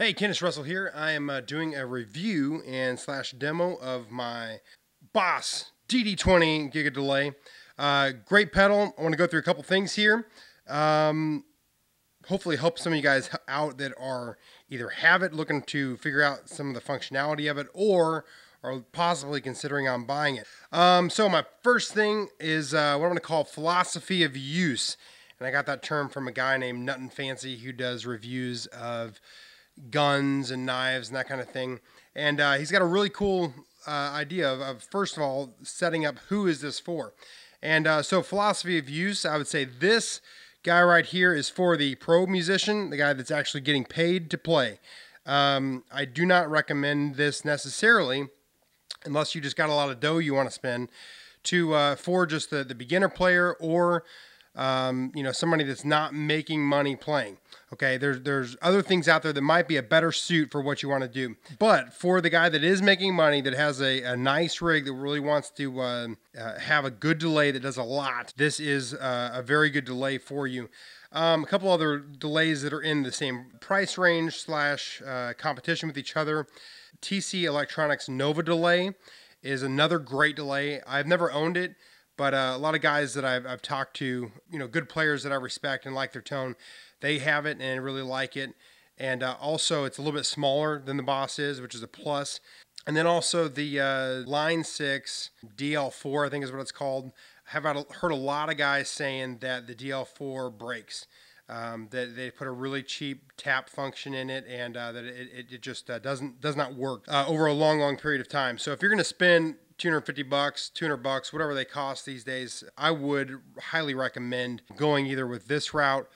Hey, Kennis Russell here. I am doing a review and slash demo of my Boss DD-20 Giga delay. Great pedal. I want to go through a couple things here. Hopefully help some of you guys out that are either have it, looking to figure out some of the functionality of it, or are possibly considering on buying it. So my first thing is what I'm going to call philosophy of use. And I got that term from a guy named Nut and Fancy who does reviews of guns and knives and that kind of thing. And he's got a really cool idea of, first of all, setting up who is this for. And so philosophy of use, I would say this guy right here is for the pro musician, the guy that's actually getting paid to play. I do not recommend this necessarily, unless you just got a lot of dough you want to spend, for just the beginner player or somebody that's not making money playing. Okay, there's other things out there that might be a better suit for what you want to do. But for the guy that is making money, that has a nice rig, that really wants to have a good delay that does a lot, this is a very good delay for you. A couple other delays that are in the same price range slash competition with each other. TC Electronics Nova delay is another great delay. I've never owned it, but a lot of guys that I've talked to, good players that I respect and like their tone, they have it and really like it. And also, it's a little bit smaller than the Boss is, which is a plus. And then also the Line 6 DL4, I think is what it's called. I have heard a lot of guys saying that the DL4 breaks. That they put a really cheap tap function in it, and that it just does not work over a long period of time. So if you're going to spend $250, $200, whatever they cost these days, I would highly recommend going either with this route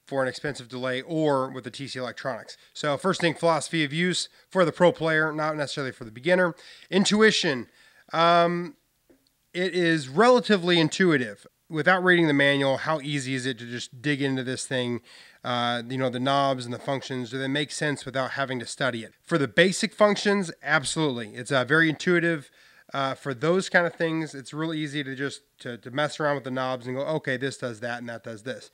for an expensive delay or with the TC Electronics. So first thing, philosophy of use for the pro player, not necessarily for the beginner. Intuition. It is relatively intuitive. Without reading the manual, how easy is it to just dig into this thing? The knobs and the functions, do they make sense without having to study it? For the basic functions, absolutely. It's very intuitive. For those kind of things, it's real easy to just to mess around with the knobs and go, okay, this does that and that does this.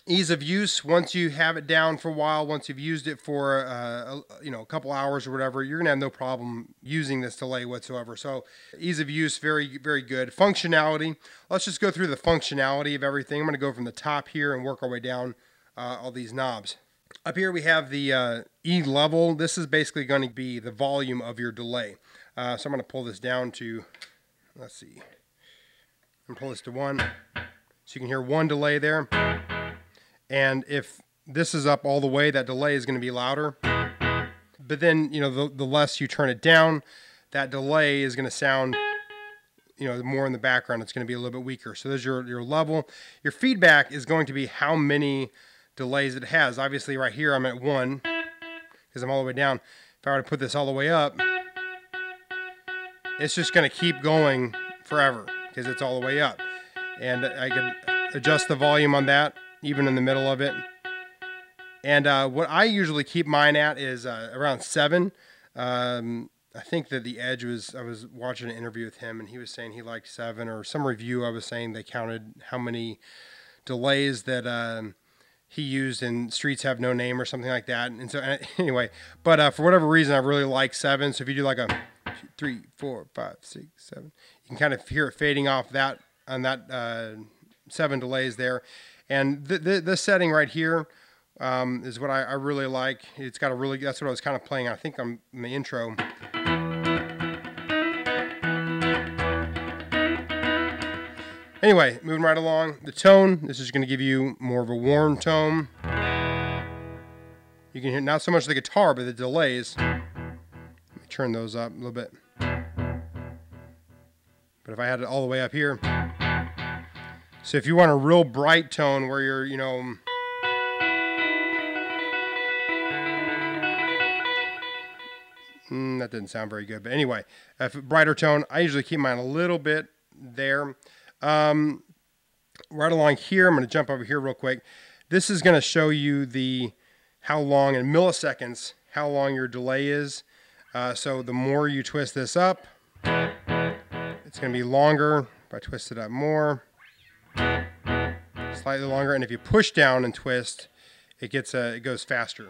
Ease of use, once you have it down for a while, once you've used it for a couple hours or whatever, you're gonna have no problem using this delay whatsoever. So ease of use, very, very good. Functionality, let's just go through the functionality of everything. I'm gonna go from the top here and work our way down all these knobs. Up here we have the E level. This is basically going to be the volume of your delay. So I'm going to pull this down to, let's see, I'm going to pull this to 1. So you can hear 1 delay there. And if this is up all the way, that delay is going to be louder. But then, the less you turn it down, that delay is going to sound, more in the background. It's going to be a little bit weaker. So there's your level. Your feedback is going to be how many delays it has. Obviously right here I'm at 1 because I'm all the way down. If I were to put this all the way up, it's just going to keep going forever because it's all the way up. And I can adjust the volume on that even in the middle of it. And what I usually keep mine at is around 7. I think that the Edge I was watching an interview with him and he was saying he liked 7, or some review I was saying they counted how many delays that he used in Streets Have No Name or something like that. And so anyway, but for whatever reason, I really like 7. So if you do like a 2, 3, 4, 5, 6, 7, you can kind of hear it fading off that on that 7 delays there. And this setting right here is what I really like. It's got that's what I was kind of playing. I think I'm in the intro. Anyway, moving right along, the tone, this is going to give you more of a warm tone. You can hear not so much the guitar, but the delays. Let me turn those up a little bit. But if I had it all the way up here. So if you want a real bright tone where you're, that didn't sound very good. But anyway, if a brighter tone, I usually keep mine a little bit there. Right along here, I'm going to jump over here real quick. This is going to show you how long in milliseconds, how long your delay is. So the more you twist this up, it's going to be longer. If I twist it up more, slightly longer. And if you push down and twist, it goes faster.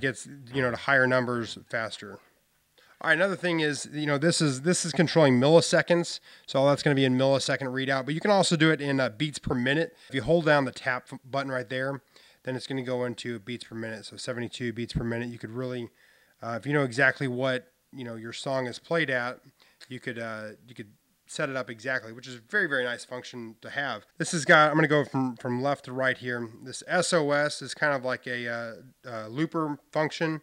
gets, to higher numbers faster. All right, another thing is, this is controlling milliseconds, so all that's going to be in millisecond readout, but you can also do it in beats per minute. If you hold down the tap button right there, then it's going to go into beats per minute, so 72 beats per minute. You could really, if you know exactly what your song is played at, you could set it up exactly, which is a very, very nice function to have. This has got, I'm going to go from left to right here. This SOS is kind of like a looper function.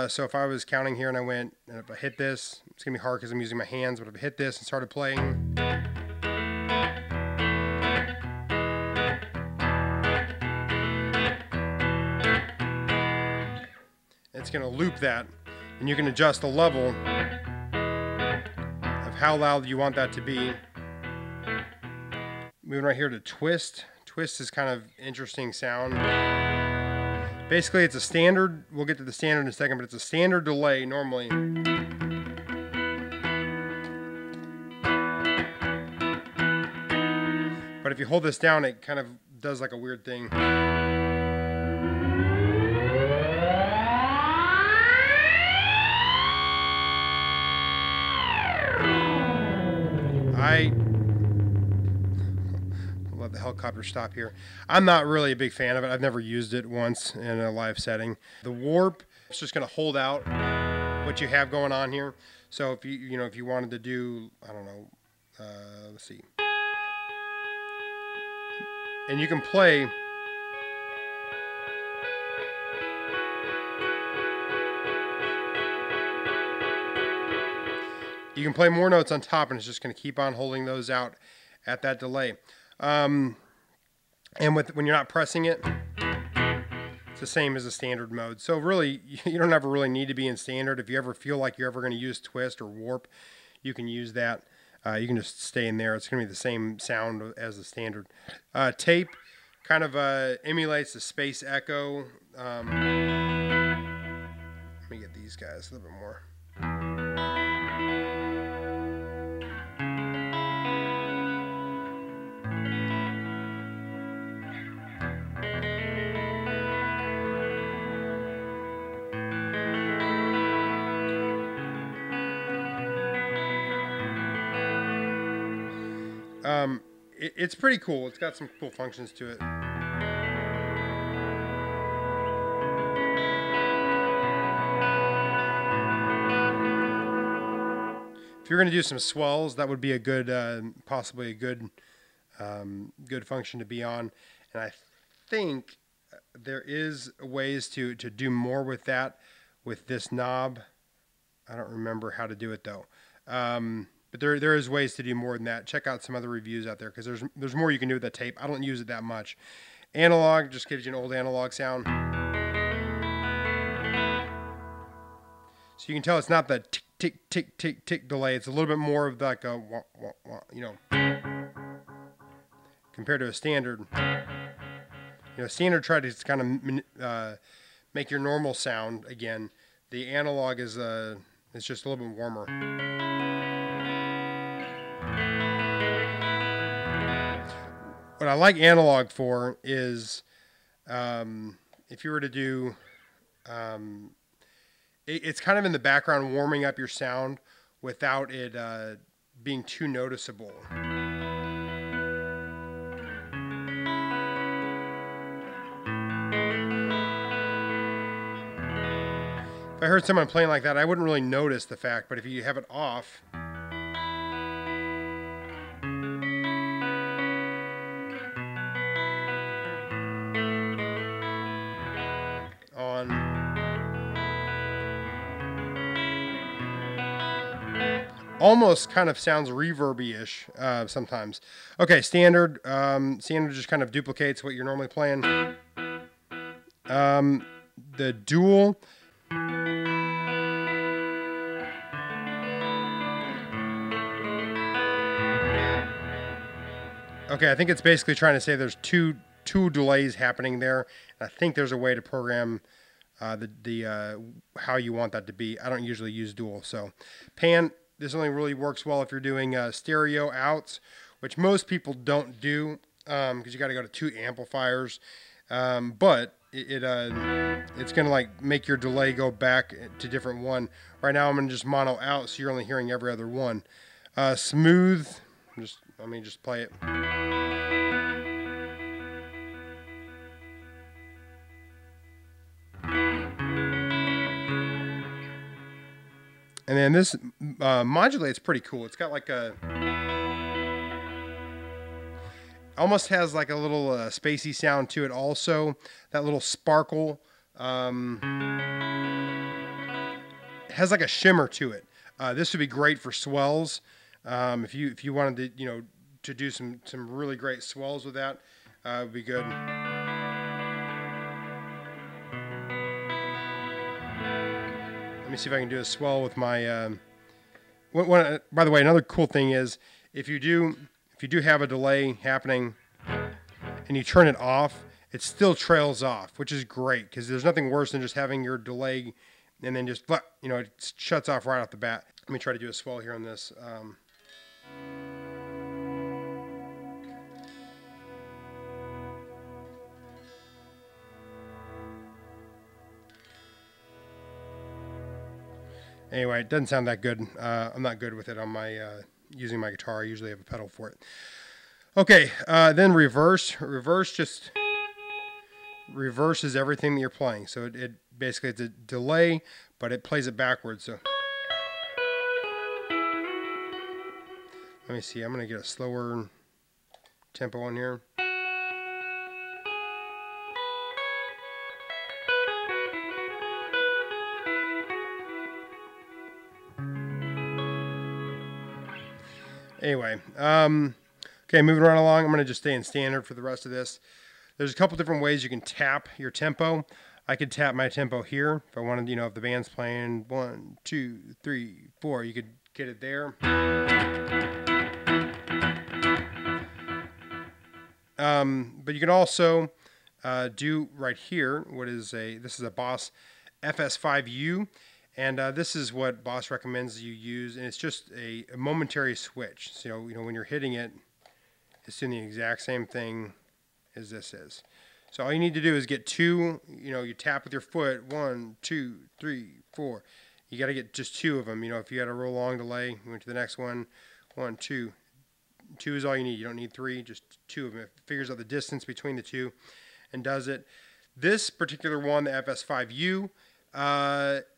So if I was counting here and I went, and if I hit this, it's going to be hard because I'm using my hands, but if I hit this and started playing, it's going to loop that, and you can adjust the level of how loud you want that to be. Moving right here to twist. Twist is kind of interesting sound. Basically, it's a standard. We'll get to the standard in a second, but it's a standard delay normally. But if you hold this down, it kind of does like a weird thing. Let the helicopter stop here. I'm not really a big fan of it. I've never used it once in a live setting. The warp, it's just going to hold out what you have going on here. So if if you wanted to do, I don't know, let's see, and you can play. You can play more notes on top, and it's just going to keep on holding those out at that delay. And when you're not pressing it, it's the same as the standard mode. So really, you don't ever really need to be in standard. If you ever feel like you're ever going to use twist or warp, you can use that. You can just stay in there. It's going to be the same sound as the standard. Tape kind of emulates the space echo. Let me get these guys a little bit more. It's pretty cool. It's got some cool functions to it. If you're going to do some swells, that would be a good, possibly a good, good function to be on. And I think there is ways to do more with that with this knob. I don't remember how to do it though. But there is ways to do more than that. Check out some other reviews out there because there's more you can do with that tape. I don't use it that much. Analog just gives you an old analog sound. So you can tell it's not the tick, tick, tick, tick, tick delay. It's a little bit more of like a wah, wah, wah, compared to a standard. Standard tried to kind of make your normal sound again. The analog is it's just a little bit warmer. What I like analog for is if you were to do, it's kind of in the background warming up your sound without it being too noticeable. If I heard someone playing like that, I wouldn't really notice the fact, but if you have it off, almost kind of sounds reverby-ish sometimes. Okay, standard. Standard just kind of duplicates what you're normally playing. The Duel. Okay, I think it's basically trying to say there's two delays happening there. And I think there's a way to program how you want that to be. I don't usually use Duel. So pan. This only really works well if you're doing stereo outs, which most people don't do because you got to go to 2 amplifiers. But it's gonna like make your delay go back to different one. Right now I'm gonna just mono out, so you're only hearing every other one. Smooth, just play it. And then this modulate's pretty cool. It's got like a, almost has like a little spacey sound to it also. That little sparkle has like a shimmer to it. This would be great for swells. If you wanted to, to do some really great swells with that, would be good. Let me see if I can do a swell with my. By the way, another cool thing is if you do have a delay happening and you turn it off, it still trails off, which is great because there's nothing worse than just having your delay and then just it shuts off right off the bat. Let me try to do a swell here on this. Anyway, it doesn't sound that good. I'm not good with it on my using my guitar. I usually have a pedal for it. Okay, then reverse. Reverse just reverses everything that you're playing. So it basically, it's a delay, but it plays it backwards. So let me see. I'm going to get a slower tempo on here. Anyway, okay, moving right along. I'm going to just stay in standard for the rest of this. There's a couple different ways you can tap your tempo. I could tap my tempo here if I wanted, if the band's playing 1, 2, 3, 4, you could get it there. But you can also do right here this is a Boss FS5U. And this is what Boss recommends you use, and it's just a momentary switch. So when you're hitting it, it's doing the exact same thing as this is. So all you need to do is get two. You tap with your foot, 1, 2, 3, 4. You got to get just two of them. If you had a real long delay, you went to the next one, 1, 2. 2 is all you need. You don't need 3, just 2 of them. It figures out the distance between the two and does it. This particular one, the FS5U.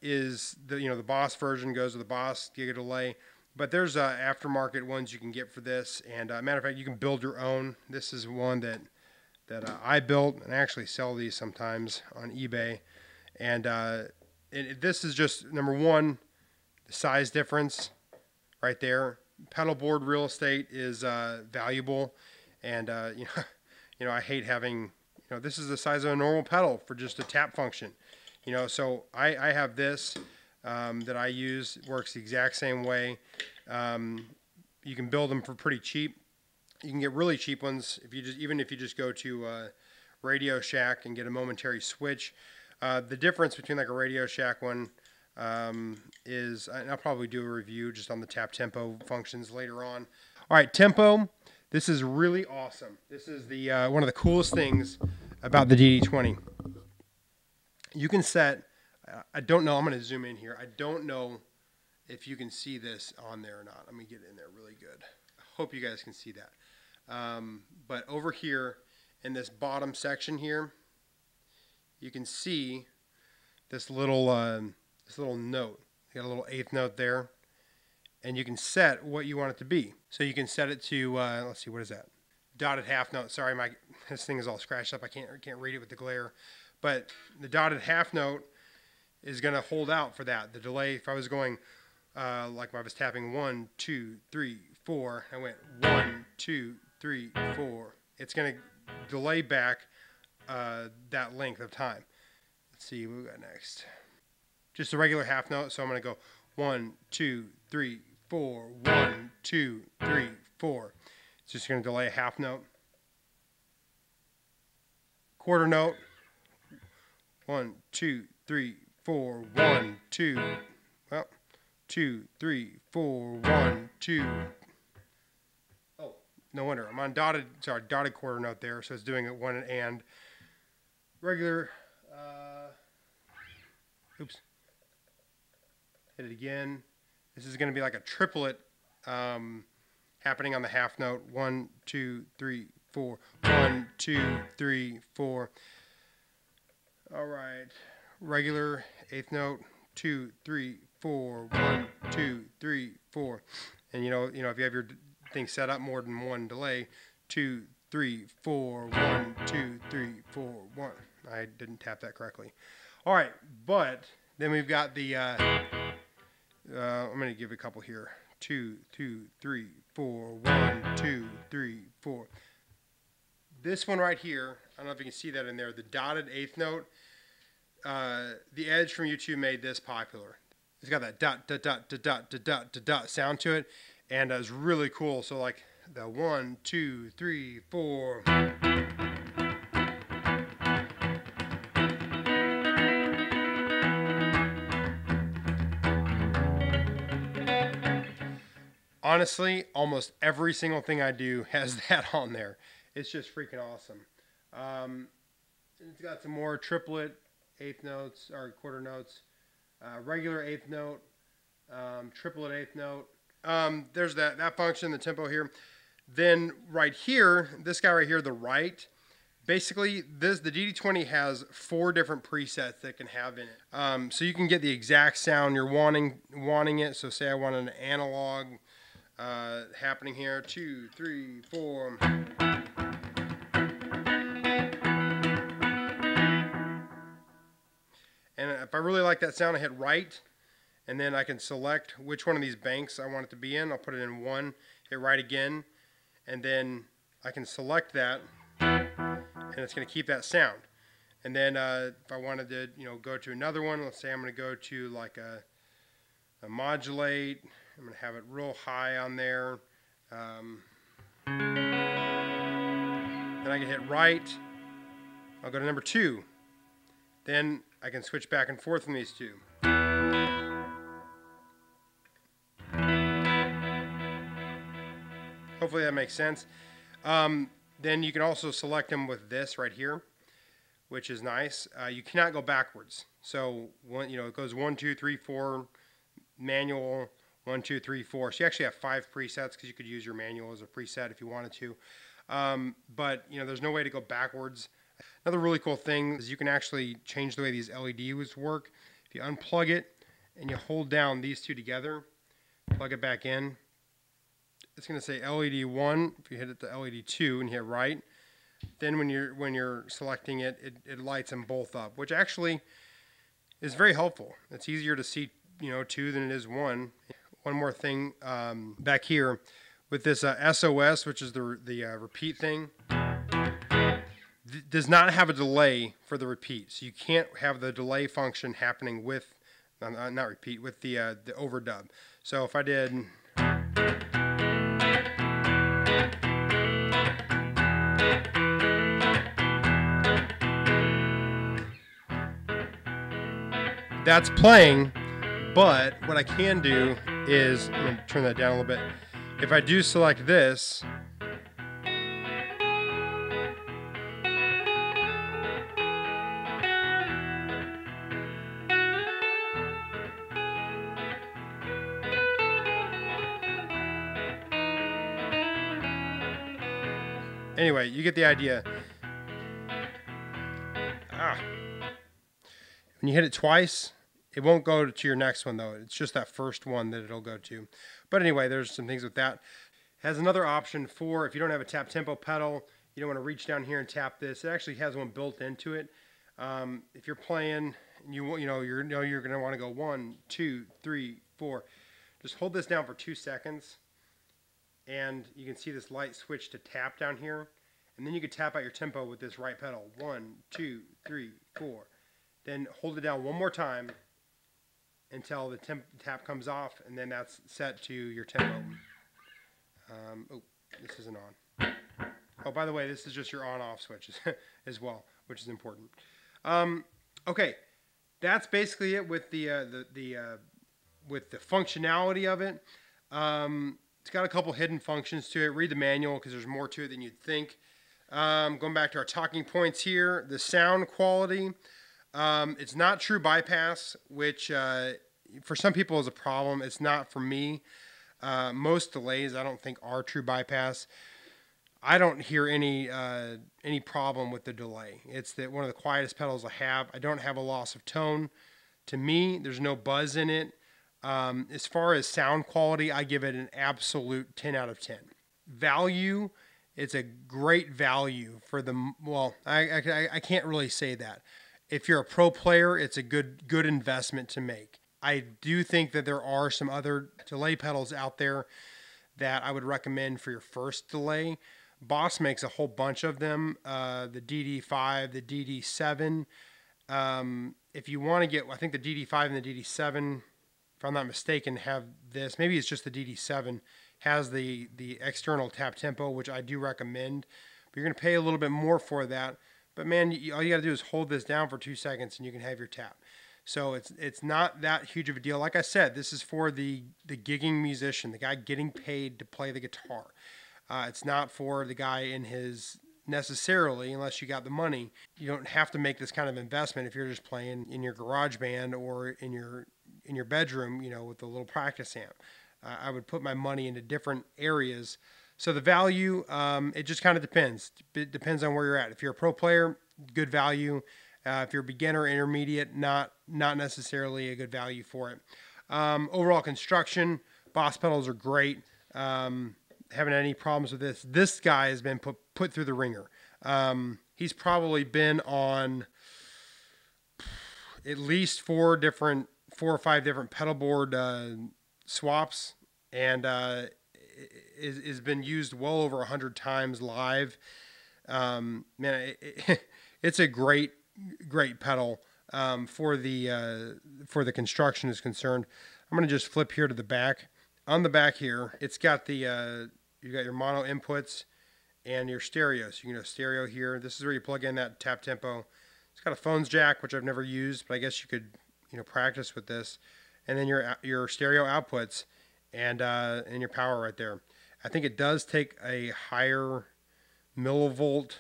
Is the Boss version goes with the Boss Giga delay, but there's aftermarket ones you can get for this, and matter of fact, you can build your own. This is one that I built, and I actually sell these sometimes on eBay, and this is just number one, the size difference right there. Pedal board real estate is valuable, and I hate having this is the size of a normal pedal for just a tap function. So I have this that I use. It works the exact same way. You can build them for pretty cheap. You can get really cheap ones even if you just go to Radio Shack and get a momentary switch. The difference between like a Radio Shack one is, and I'll probably do a review just on the tap tempo functions later on. All right, tempo. This is really awesome. This is the one of the coolest things about the DD-20. You can set, I don't know, I'm going to zoom in here. I don't know if you can see this on there or not. Let me get in there really good. I hope you guys can see that. But over here in this bottom section here, you can see this little note. You got a little eighth note there. And you can set what you want it to be. So you can set it to, let's see, what is that? Dotted half note. Sorry, this thing is all scratched up. I can't read it with the glare. But the dotted half note is going to hold out for that. The delay, if I was going, like if I was tapping 1, 2, 3, 4, I went 1, 2, 3, 4. It's going to delay back that length of time. Let's see what we got next. Just a regular half note. So I'm going to go 1, 2, 3, 4, 1, 2, 3, 4. It's just going to delay a half note. Quarter note. 1, 2, 3, 4, 1, 2. Well, 2, 3, 4, 1, 2. Oh, no wonder. I'm on dotted quarter note there, so it's doing it one and regular Oops. Hit it again. This is going to be like a triplet happening on the half note. 1, 2, 3, 4. 1, 2, 3, 4. All right. Regular eighth note. 2, 3, 4. 1, 2, 3, 4. And you know, if you have your thing set up more than one delay, 2, 3, 4. 1, 2, 3, 4. 1. I didn't tap that correctly. All right, but then we've got the. I'm going to give a couple here. 2, 2, 3, 4. 1, 2, 3, 4. This one right here, I don't know if you can see that in there, the dotted eighth note. The Edge from YouTube made this popular. It's got that dot, dot, dot, dot, dot, dot, dot, dot sound to it, and it's really cool. So like the 1, 2, 3, 4. Honestly, almost every single thing I do has that on there. It's just freaking awesome. It's got some more triplet eighth notes or quarter notes, regular eighth note, triplet eighth note. There's that function, the tempo here. Then right here, this guy right here, the right, basically the DD-20 has 4 different presets that it can have in it. So you can get the exact sound you're wanting it. So say I want an analog happening here. 2, 3, 4. And if I really like that sound, I hit right, and then I can select which one of these banks I want it to be in. I'll put it in 1, hit right again, and then I can select that, and it's going to keep that sound. And then if I wanted to, go to another one, let's say I'm going to go to like a modulate. I'm going to have it real high on there. Then I can hit right. I'll go to number 2. Then I can switch back and forth from these two. Hopefully that makes sense. Then you can also select them with this right here, which is nice. You cannot go backwards. So it goes 1, 2, 3, 4, manual, 1, 2, 3, 4. So you actually have 5 presets because you could use your manual as a preset if you wanted to. But there's no way to go backwards. Another really cool thing is you can actually change the way these LEDs work. If you unplug it and you hold down these two together, plug it back in, it's going to say LED 1. If you hit it to LED 2 and hit right, then when you're selecting it, it lights them both up, which actually is very helpful. It's easier to see 2 than it is 1. One more thing back here with this SOS, which is the repeat thing. Does not have a delay for the repeat, so you can't have the delay function happening with not repeat with the overdub. So if I did that's playing, but what I can do is I'm going to turn that down a little bit. If I do select this, anyway, you get the idea. When you hit it twice, it won't go to your next one, though. It's just that first one that it'll go to. But anyway, there's some things with that. It has another option for if you don't have a tap tempo pedal, you don't want to reach down here and tap this. It actually has one built into it. If you're playing, you're going to want to go 1, 2, 3, 4. Just hold this down for 2 seconds, and you can see this light switch to tap down here. And then you can tap out your tempo with this right pedal. 1, 2, 3, 4. Then hold it down one more time until the tap comes off, and then that's set to your tempo. Oh, this isn't on. Oh, by the way, this is just your on-off switch as well, which is important. Okay, that's basically it with the functionality of it. It's got a couple hidden functions to it. Read the manual because there's more to it than you'd think. Going back to our talking points here, the sound quality. It's not true bypass, which for some people is a problem. It's not for me. Most delays I don't think are true bypass. I don't hear any problem with the delay. It's one of the quietest pedals I have. I don't have a loss of tone. To me, there's no buzz in it. As far as sound quality, I give it an absolute 10 out of 10. Value, it's a great value for the, well, I can't really say that. If you're a pro player, it's a good investment to make. I do think that there are some other delay pedals out there that I would recommend for your first delay. Boss makes a whole bunch of them, the DD-5, the DD-7. If you want to get, I think the DD-5 and the DD-7, if I'm not mistaken, have this. Maybe it's just the DD-7 has the external tap tempo, which I do recommend. But you're going to pay a little bit more for that. But man, all you got to do is hold this down for 2 seconds and you can have your tap. So it's not that huge of a deal. Like I said, this is for the gigging musician, the guy getting paid to play the guitar. It's not for the guy in his, necessarily, unless you got the money. You don't have to make this kind of investment if you're just playing in your garage band or in your bedroom, you know, with a little practice amp. I would put my money into different areas. So the value, it just kind of depends. It depends on where you're at. If you're a pro player, good value. If you're a beginner, intermediate, not necessarily a good value for it. Overall construction, Boss pedals are great. Haven't had any problems with this. This guy has been put through the ringer. He's probably been on at least 4 or 5 different pedal board swaps, and has been used well over 100 times live. Man, it's a great pedal for the construction is concerned. I'm going to just flip here to the back. On the back here, it's got the you got your mono inputs and your stereo. So you can go stereo here. This is where you plug in that tap tempo. It's got a phones jack, which I've never used, but I guess you could, you know, practice with this. And then your stereo outputs and your power right there. I think it does take a higher millivolt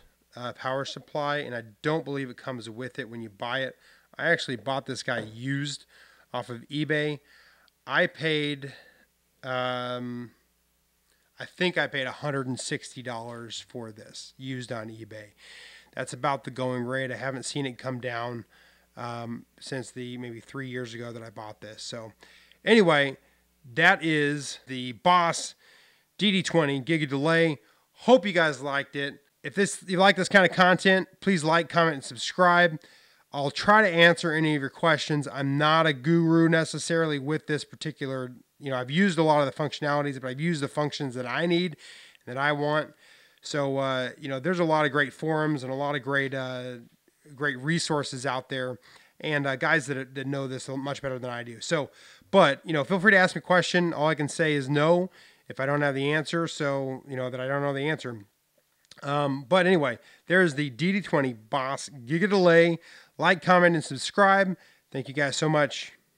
power supply, and I don't believe it comes with it when you buy it. I actually bought this guy used off of eBay. I paid, I think I paid $160 for this used on eBay. That's about the going rate. I haven't seen it come down since maybe 3 years ago that I bought this. So anyway, that is the Boss DD-20 Giga Delay. Hope you guys liked it. If you like this kind of content, please like, comment, and subscribe. I'll try to answer any of your questions. I'm not a guru necessarily with this particular, you know, I've used a lot of the functionalities, but I've used the functions that I need and that I want. So, you know, there's a lot of great forums and a lot of great resources out there, and guys that know this much better than I do. So, but, you know, feel free to ask me a question. All I can say is no if I don't have the answer. So, you know, that I don't know the answer. But anyway, there's the DD-20 Boss Giga Delay. Like, comment, and subscribe. Thank you guys so much.